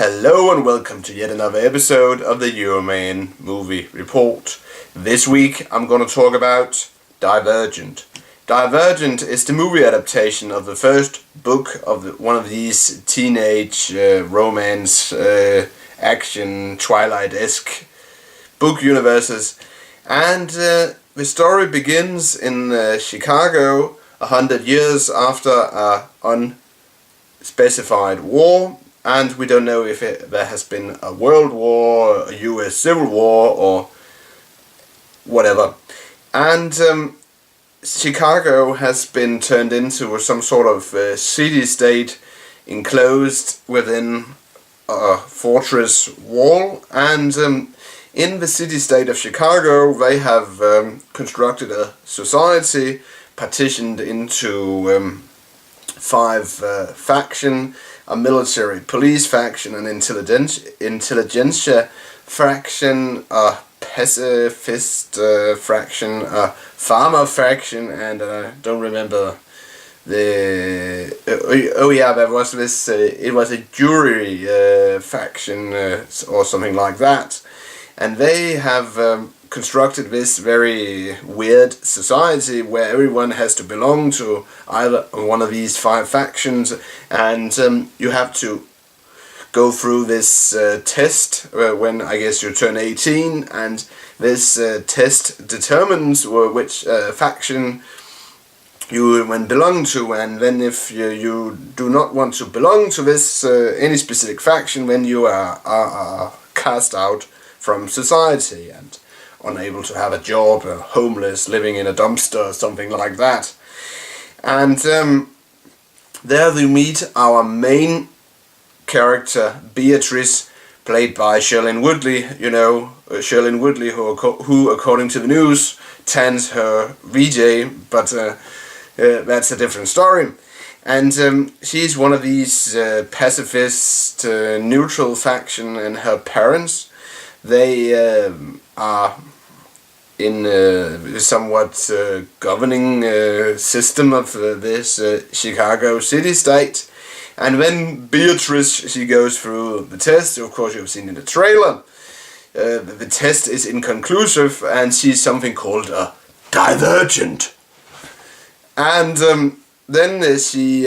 Hello and welcome to yet another episode of the Euroman movie report. This week I'm going to talk about Divergent. Divergent is the movie adaptation of the first book of one of these teenage romance action Twilight-esque book universes, and the story begins in Chicago 100 years after an unspecified war. And we don't know if there has been a world war, a US civil war, or whatever. And Chicago has been turned into some sort of city-state enclosed within a fortress wall. And in the city-state of Chicago, they have constructed a society partitioned into 5 factions. A military police faction, an intelligentsia faction, a pacifist faction, a farmer faction, and I don't remember the... there was this... it was a jury faction or something like that. And they have constructed this very weird society where everyone has to belong to either one of these 5 factions, and you have to go through this test when I guess you turn 18, and this test determines which faction you belong to. And then if you do not want to belong to this any specific faction, then you are cast out from society and unable to have a job, homeless, living in a dumpster, or something like that. And there we meet our main character, Beatrice, played by Shailene Woodley. You know, Shailene Woodley, who according to the news, tans her VJ, but that's a different story. And she's one of these pacifist, neutral faction, and her parents, they are in a somewhat governing system of this Chicago city-state. And when Beatrice, she goes through the test, of course you've seen in the trailer, the test is inconclusive and she's something called a divergent. And then she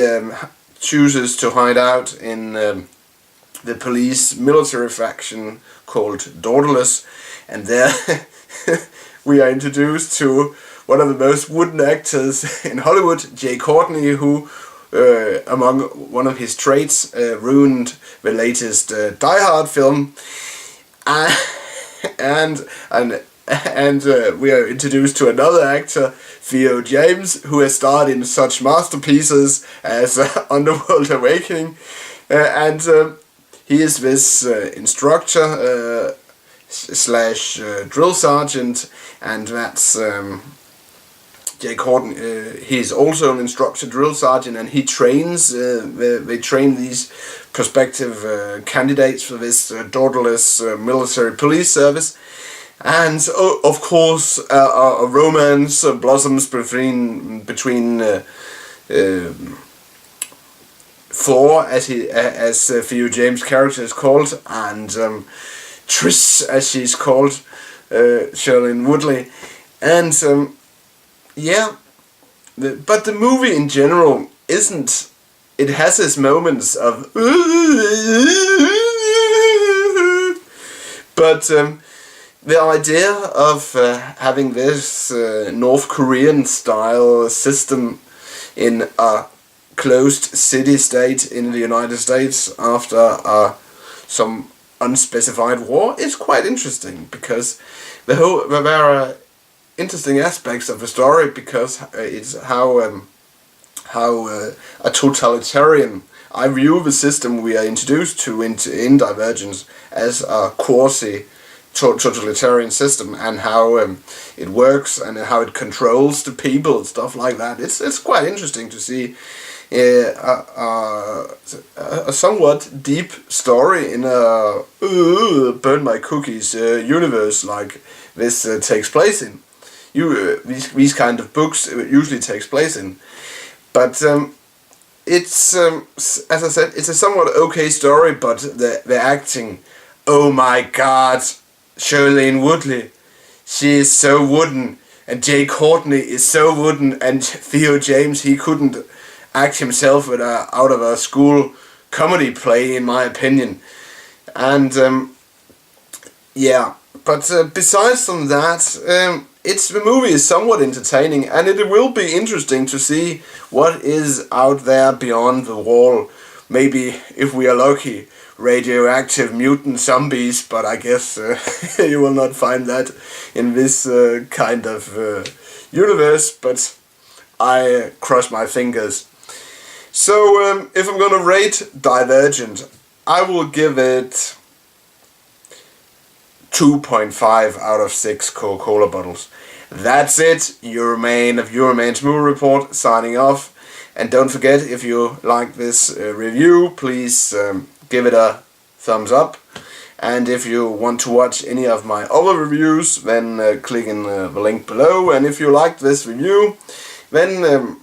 chooses to hide out in the police military faction called Daughterless, and there we are introduced to one of the most wooden actors in Hollywood, Jay Courtney, who among one of his traits ruined the latest Die Hard film, and we are introduced to another actor, Theo James, who has starred in such masterpieces as Underworld Awakening, and he is this instructor slash drill sergeant, and that's Jay Courtney. He's also an instructor drill sergeant, and he trains. They train these prospective candidates for this daughterless military police service, and of course a romance blossoms between Thor, as Theo James' character is called, and Trish, as she's called, Shailene Woodley, and but the movie in general isn't. It has its moments of, but the idea of having this North Korean style system in a closed city-state in the United States after some unspecified war is quite interesting, because there are interesting aspects of the story, because it's how a totalitarian. I view the system we are introduced to in Divergence as a quasi-totalitarian system, and how it works and how it controls the people and stuff like that. It's quite interesting to see a somewhat deep story in a burn my cookies universe like this takes place in. These kind of books usually takes place in, but it's as I said, it's a somewhat okay story, but the acting, oh my God, Shailene Woodley, she is so wooden, and Jay Courtney is so wooden, and Theo James, he couldn't act himself out of a school comedy play, in my opinion. And yeah, but besides from that, the movie is somewhat entertaining, and it will be interesting to see what is out there beyond the wall. Maybe, if we are lucky, radioactive mutant zombies, but I guess you will not find that in this kind of universe, but I cross my fingers. So, if I'm gonna rate Divergent, I will give it 2.5 out of 6 Coca-Cola bottles. That's it. Euroman of Euroman's Movie Report signing off. And don't forget, if you like this review, please give it a thumbs up. And if you want to watch any of my other reviews, then click in the link below. And if you liked this review, then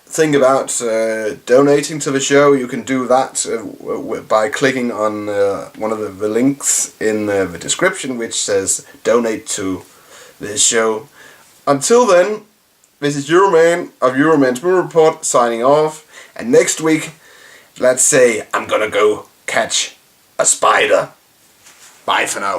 think about donating to the show. You can do that by clicking on one of the links in the description, which says donate to this show. Until then, this is Euroman of Euroman's Movie Report signing off. And next week, let's say I'm gonna go catch a spider. Bye for now.